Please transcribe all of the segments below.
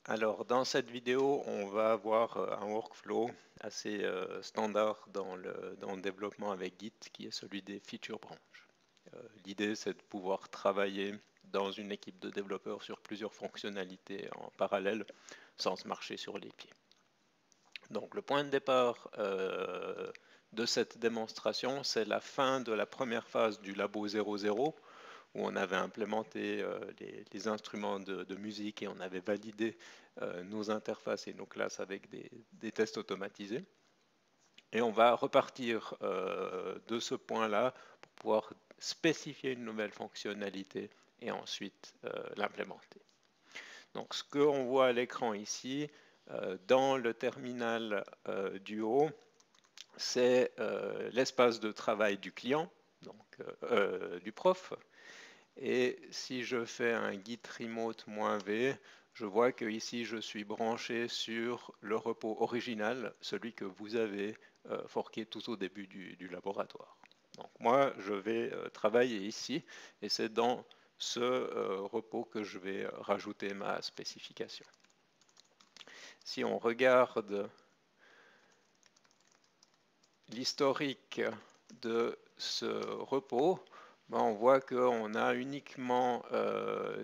Alors, dans cette vidéo, on va avoir un workflow assez standard dans le développement avec Git, qui est celui des feature branches. L'idée, c'est de pouvoir travailler dans une équipe de développeurs sur plusieurs fonctionnalités en parallèle, sans se marcher sur les pieds. Donc, le point de départ de cette démonstration, c'est la fin de la première phase du Labo 00, où on avait implémenté les instruments de musique et on avait validé nos interfaces et nos classes avec des tests automatisés. Et on va repartir de ce point-là pour pouvoir spécifier une nouvelle fonctionnalité et ensuite l'implémenter. Donc ce qu'on voit à l'écran ici, dans le terminal du haut, c'est l'espace de travail du client, donc du prof. Et si je fais un git remote -v, je vois que ici je suis branché sur le repos original, celui que vous avez forqué tout au début du laboratoire. Donc moi, je vais travailler ici, et c'est dans ce repos que je vais rajouter ma spécification. Si on regarde l'historique de ce repos, on voit qu'on a uniquement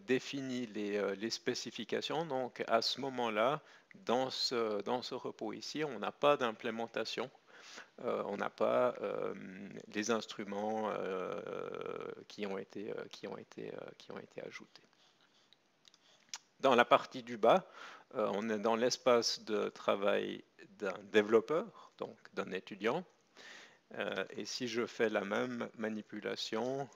défini les spécifications. Donc à ce moment-là, dans ce repos ici, on n'a pas d'implémentation. On n'a pas les instruments qui ont été ajoutés. Dans la partie du bas, on est dans l'espace de travail d'un développeur, donc d'un étudiant. Et si je fais la même manipulation,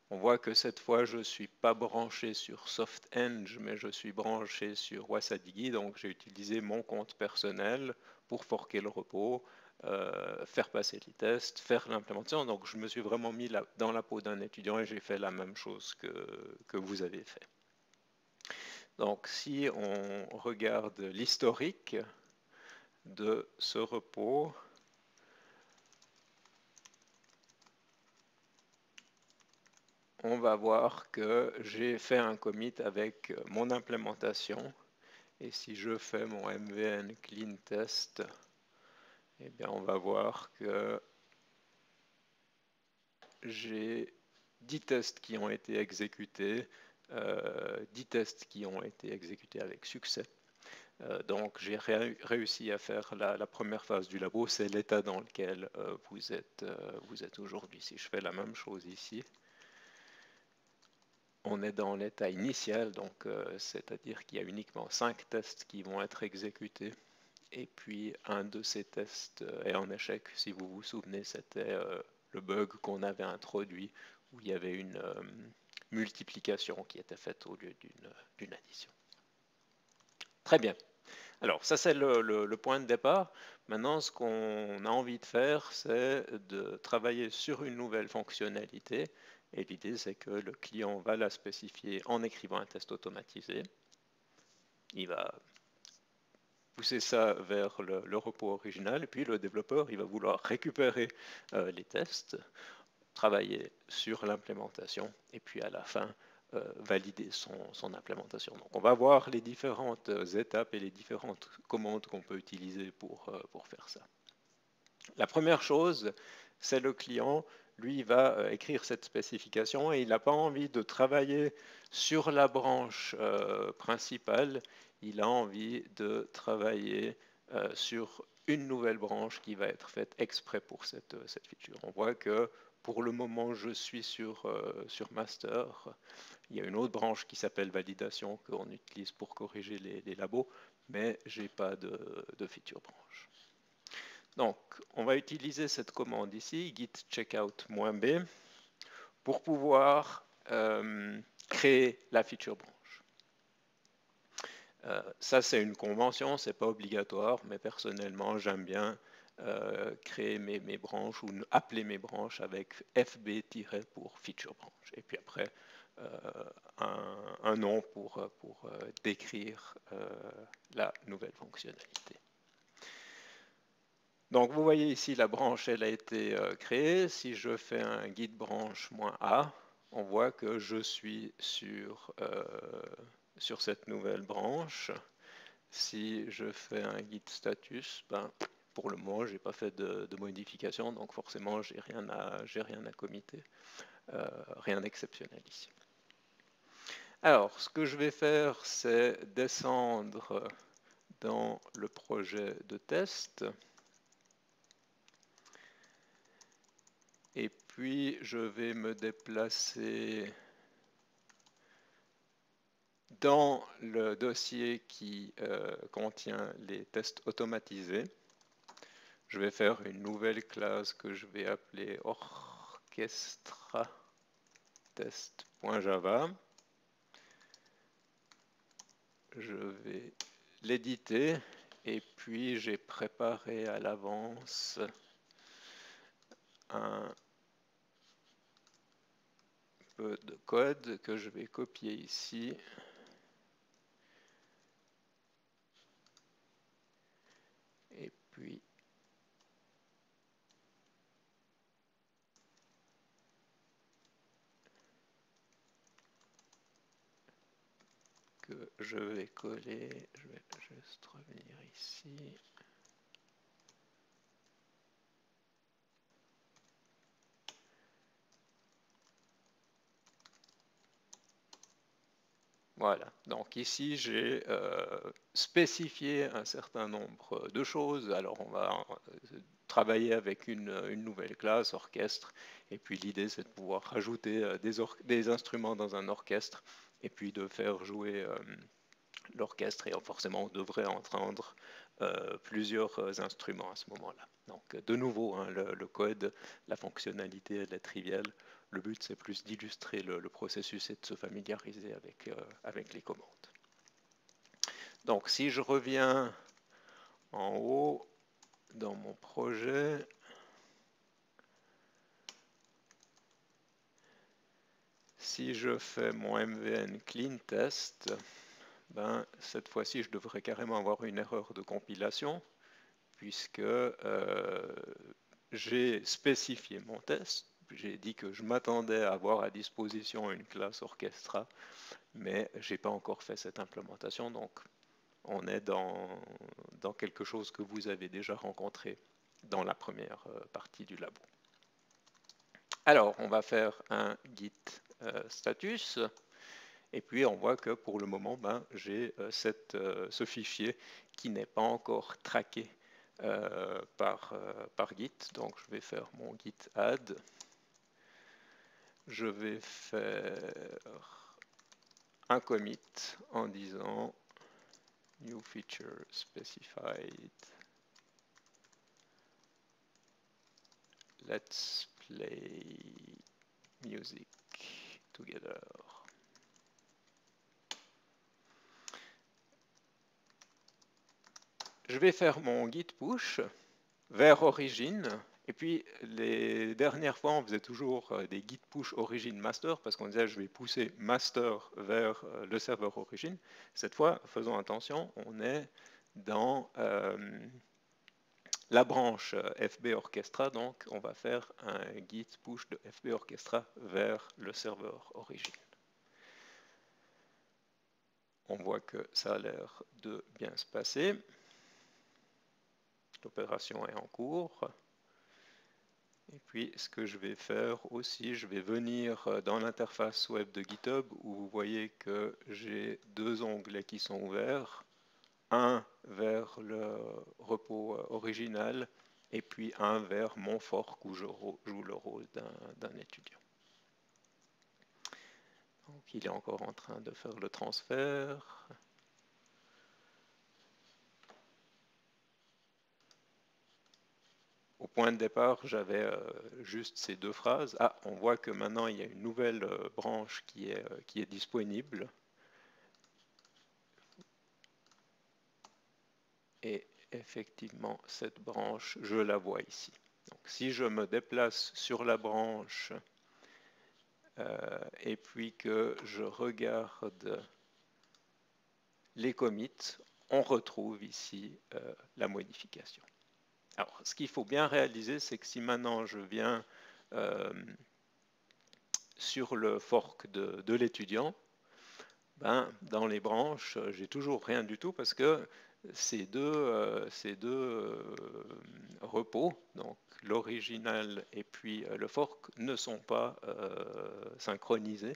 on voit que cette fois, je ne suis pas branché sur SoftEng, mais je suis branché sur Wasadigi. Donc, j'ai utilisé mon compte personnel pour forquer le repos, faire passer les tests, faire l'implémentation. Donc, je me suis vraiment mis dans la peau d'un étudiant et j'ai fait la même chose que vous avez fait. Donc, si on regarde l'historique de ce repos, on va voir que j'ai fait un commit avec mon implémentation. Et si je fais mon mvn clean test, eh bien on va voir que j'ai 10 tests qui ont été exécutés, 10 tests qui ont été exécutés avec succès. Donc j'ai réussi à faire la première phase du labo, c'est l'état dans lequel vous êtes aujourd'hui. Si je fais la même chose ici, on est dans l'état initial, donc c'est-à-dire qu'il y a uniquement 5 tests qui vont être exécutés. Et puis un de ces tests est en échec. Si vous vous souvenez, c'était le bug qu'on avait introduit où il y avait une multiplication qui était faite au lieu d'une addition. Très bien. Alors ça c'est le point de départ. Maintenant ce qu'on a envie de faire, c'est de travailler sur une nouvelle fonctionnalité. Et l'idée c'est que le client va la spécifier en écrivant un test automatisé. Il va pousser ça vers le repos original, et puis le développeur il va vouloir récupérer les tests, travailler sur l'implémentation, et puis à la fin valider son implémentation. Donc on va voir les différentes étapes et les différentes commandes qu'on peut utiliser pour faire ça. La première chose, c'est le client. Lui, il va écrire cette spécification et il n'a pas envie de travailler sur la branche principale. Il a envie de travailler sur une nouvelle branche qui va être faite exprès pour cette feature. On voit que pour le moment, je suis sur master. Il y a une autre branche qui s'appelle validation qu'on utilise pour corriger les labos, mais je n'ai pas de feature branche. Donc, on va utiliser cette commande ici, git checkout -b, pour pouvoir créer la feature branch. Ça, c'est une convention, c'est pas obligatoire, mais personnellement, j'aime bien créer mes branches ou appeler mes branches avec fb- pour feature branch. Et puis après, un nom pour décrire la nouvelle fonctionnalité. Donc vous voyez ici la branche, elle a été créée. Si je fais un git branch -a, on voit que je suis sur cette nouvelle branche. Si je fais un git status, ben, pour le moment, j'ai pas fait de modification, donc forcément, j'ai rien à committer, rien d'exceptionnel ici. Alors, ce que je vais faire, c'est descendre dans le projet de test. Et puis, je vais me déplacer dans le dossier qui contient les tests automatisés. Je vais faire une nouvelle classe que je vais appeler orchestra test.java. Je vais l'éditer et puis j'ai préparé à l'avance un peu de code que je vais copier ici. Et puis que je vais coller, je vais juste revenir ici. Voilà, donc ici j'ai spécifié un certain nombre de choses. Alors on va travailler avec une nouvelle classe, orchestre, et puis l'idée c'est de pouvoir rajouter des instruments dans un orchestre, et puis de faire jouer l'orchestre, et forcément on devrait entendre plusieurs instruments à ce moment-là. Donc de nouveau, hein, le code, la fonctionnalité, elle est triviale. Le but c'est plus d'illustrer le processus et de se familiariser avec les commandes. Donc si je reviens en haut dans mon projet, si je fais mon MVN clean test, ben, cette fois-ci je devrais carrément avoir une erreur de compilation, puisque j'ai spécifié mon test. J'ai dit que je m'attendais à avoir à disposition une classe orchestra, mais je n'ai pas encore fait cette implémentation, donc on est dans quelque chose que vous avez déjà rencontré dans la première partie du labo. Alors, on va faire un git status, et puis on voit que pour le moment, ben, j'ai ce fichier qui n'est pas encore traqué par Git. Donc je vais faire mon git add. Je vais faire un commit en disant new feature specified. Let's play music together. Je vais faire mon git push vers origine. Et puis, les dernières fois, on faisait toujours des git push origin master parce qu'on disait je vais pousser master vers le serveur origine. Cette fois, faisons attention, on est dans la branche FB Orchestra, donc on va faire un git push de FB Orchestra vers le serveur origine. On voit que ça a l'air de bien se passer. L'opération est en cours. Et puis, ce que je vais faire aussi, je vais venir dans l'interface web de GitHub où vous voyez que j'ai deux onglets qui sont ouverts. Un vers le repos original et puis un vers mon fork où je joue le rôle d'un étudiant. Donc, il est encore en train de faire le transfert. Au point de départ, j'avais juste ces deux phrases. Ah, on voit que maintenant, il y a une nouvelle branche qui est disponible. Et effectivement, cette branche, je la vois ici. Donc, si je me déplace sur la branche et puis que je regarde les commits, on retrouve ici la modification. Alors, ce qu'il faut bien réaliser, c'est que si maintenant je viens sur le fork de l'étudiant, ben, dans les branches, j'ai toujours rien du tout parce que ces deux repos, donc l'original et puis le fork, ne sont pas synchronisés.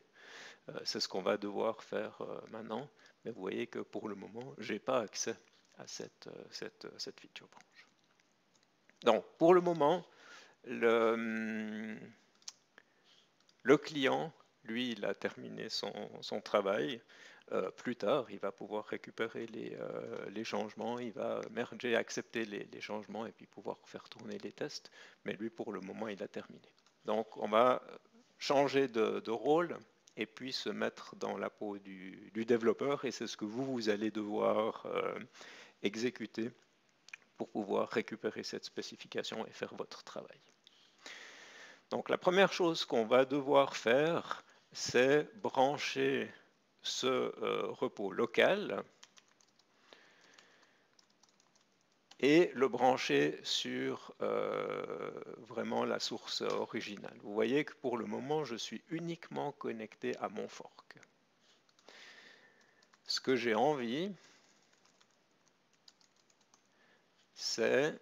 C'est ce qu'on va devoir faire maintenant. Mais vous voyez que pour le moment, je n'ai pas accès à cette feature branch. Donc, pour le moment, le client, lui, il a terminé son travail. Plus tard, il va pouvoir récupérer les changements, il va merger, accepter les changements et puis pouvoir faire tourner les tests. Mais lui, pour le moment, il a terminé. Donc, on va changer de rôle et puis se mettre dans la peau du développeur. Et c'est ce que vous allez devoir exécuter pour pouvoir récupérer cette spécification et faire votre travail. Donc la première chose qu'on va devoir faire, c'est brancher ce repos local et le brancher sur vraiment la source originale. Vous voyez que pour le moment, je suis uniquement connecté à mon fork. Ce que j'ai envie, c'est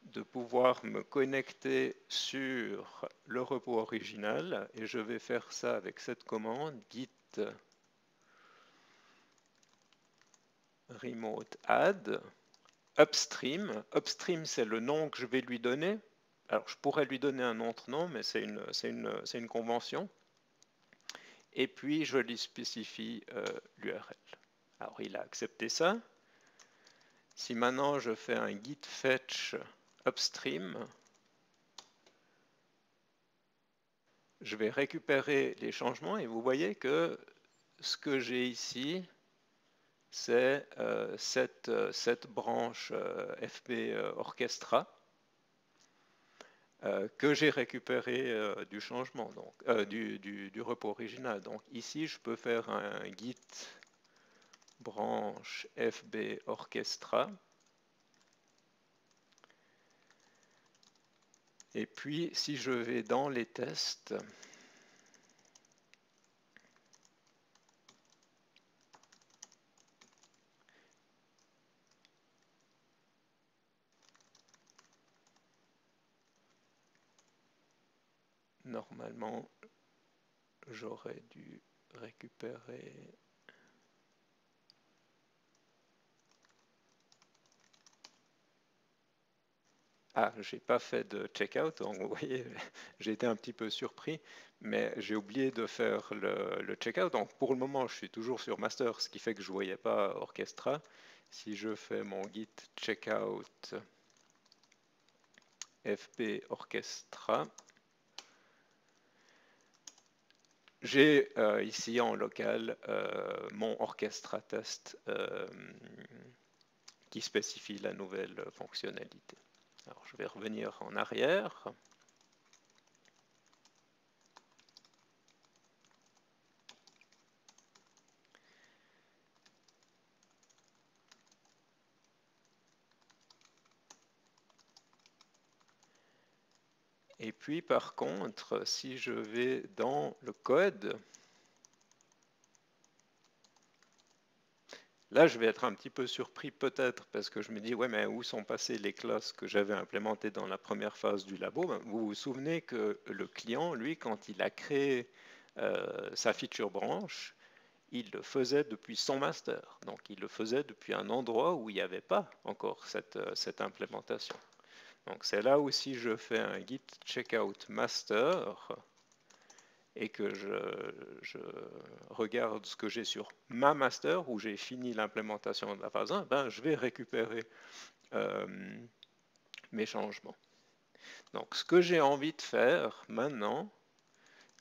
de pouvoir me connecter sur le repos original et je vais faire ça avec cette commande git remote add upstream. Upstream, c'est le nom que je vais lui donner. Alors, je pourrais lui donner un autre nom, mais c'est une convention. Et puis, je lui spécifie l'URL. Alors, il a accepté ça. Si maintenant, je fais un git fetch upstream, je vais récupérer les changements et vous voyez que ce que j'ai ici, c'est cette branche FB Orchestra que j'ai récupéré du changement, donc, du repos original. Donc ici, je peux faire un git branche FB Orchestra. Et puis, si je vais dans les tests, normalement, j'aurais dû récupérer... Ah, j'ai pas fait de checkout, donc vous voyez, j'ai été un petit peu surpris, mais j'ai oublié de faire le checkout. Donc pour le moment, je suis toujours sur master, ce qui fait que je ne voyais pas Orchestra. Si je fais mon git checkout FB Orchestra, j'ai ici en local mon Orchestra test qui spécifie la nouvelle fonctionnalité. Alors je vais revenir en arrière. Et puis par contre, si je vais dans le code, là je vais être un petit peu surpris peut-être parce que je me dis ouais mais où sont passées les classes que j'avais implémentées dans la première phase du labo? Vous vous souvenez que le client, lui, quand il a créé sa feature branch, il le faisait depuis son master. Donc il le faisait depuis un endroit où il n'y avait pas encore cette implémentation. Donc c'est là où si je fais un git checkout master et que je regarde ce que j'ai sur ma master où j'ai fini l'implémentation de la phase 1, ben, je vais récupérer mes changements. Donc ce que j'ai envie de faire maintenant,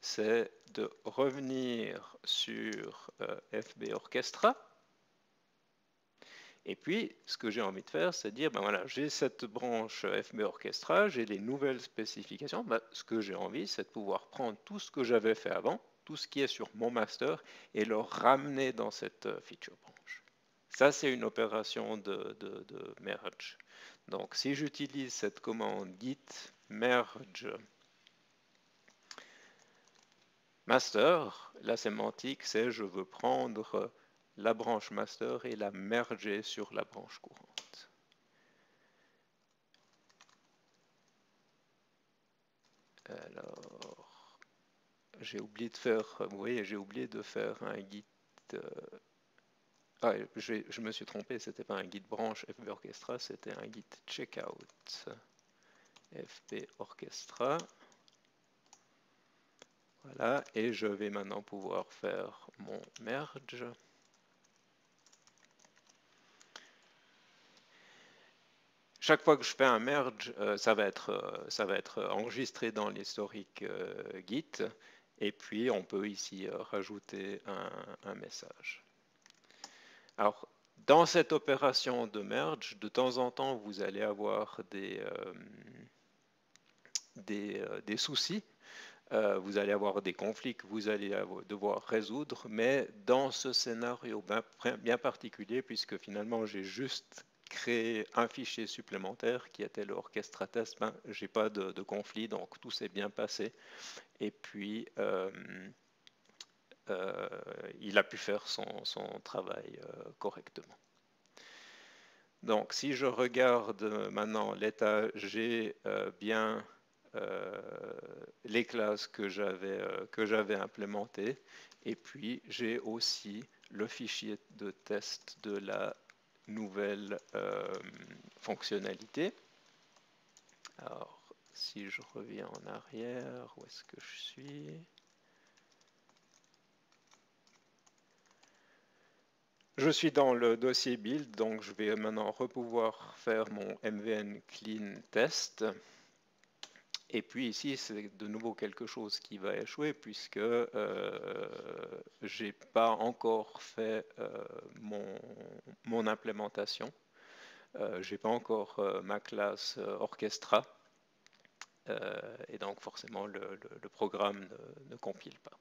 c'est de revenir sur FB Orchestra. Et puis, ce que j'ai envie de faire, c'est dire, ben voilà, j'ai cette branche FB Orchestra, j'ai les nouvelles spécifications. Ben, ce que j'ai envie, c'est de pouvoir prendre tout ce que j'avais fait avant, tout ce qui est sur mon master, et le ramener dans cette feature branch. Ça, c'est une opération de merge. Donc, si j'utilise cette commande git merge Master, la sémantique, c'est je veux prendre la branche master et la merger sur la branche courante. Alors, j'ai oublié de faire, vous voyez, j'ai oublié de faire un git. Je me suis trompé, c'était pas un git branche FB Orchestra, c'était un git checkout FB Orchestra. Voilà, et je vais maintenant pouvoir faire mon merge. Chaque fois que je fais un merge, ça va être enregistré dans l'historique Git, et puis on peut ici rajouter un message. Alors, dans cette opération de merge, de temps en temps, vous allez avoir des soucis. Vous allez avoir des conflits que vous allez devoir résoudre, mais dans ce scénario bien particulier, puisque finalement j'ai juste créé un fichier supplémentaire qui était l'orchestra test, j'ai pas de conflit, donc tout s'est bien passé. Et puis il a pu faire son travail correctement. Donc si je regarde maintenant l'état, j'ai bien les classes que j'avais implémentées, et puis j'ai aussi le fichier de test de la nouvelle fonctionnalité. Alors si je reviens en arrière, où est-ce que je suis? Je suis dans le dossier build, donc je vais maintenant pouvoir faire mon MVN clean test. Et puis ici, c'est de nouveau quelque chose qui va échouer puisque j'ai pas encore fait mon implémentation. J'ai pas encore ma classe Orchestra. Et donc forcément, le programme ne compile pas.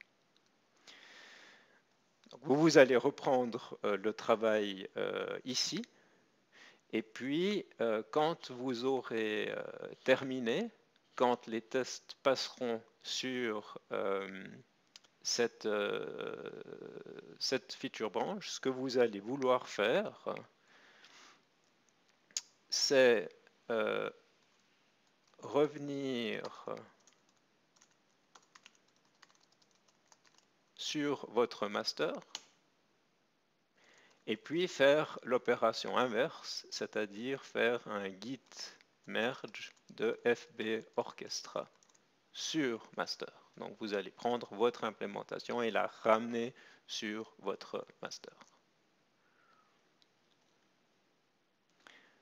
Donc, vous allez reprendre le travail ici. Et puis, quand vous aurez terminé, quand les tests passeront sur cette feature branch, ce que vous allez vouloir faire, c'est revenir sur votre master et puis faire l'opération inverse, c'est-à-dire faire un git merge de FB Orchestra sur master. Donc vous allez prendre votre implémentation et la ramener sur votre master.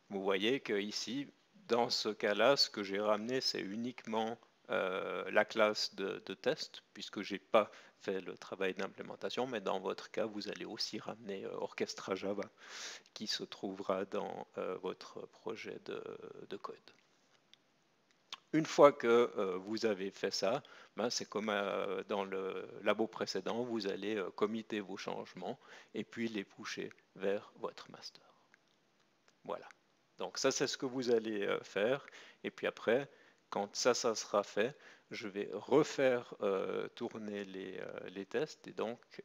Vous voyez que ici, dans ce cas-là, ce que j'ai ramené, c'est uniquement la classe de test, puisque je n'ai pas fait le travail d'implémentation, mais dans votre cas, vous allez aussi ramener Orchestra Java, qui se trouvera dans votre projet de code. Une fois que vous avez fait ça, c'est comme dans le labo précédent, vous allez committer vos changements et puis les pusher vers votre master. Voilà. Donc ça, c'est ce que vous allez faire. Et puis après, quand ça sera fait, je vais refaire tourner les tests. Et donc,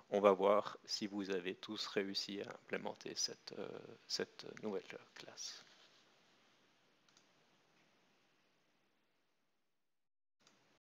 on va voir si vous avez tous réussi à implémenter cette nouvelle classe.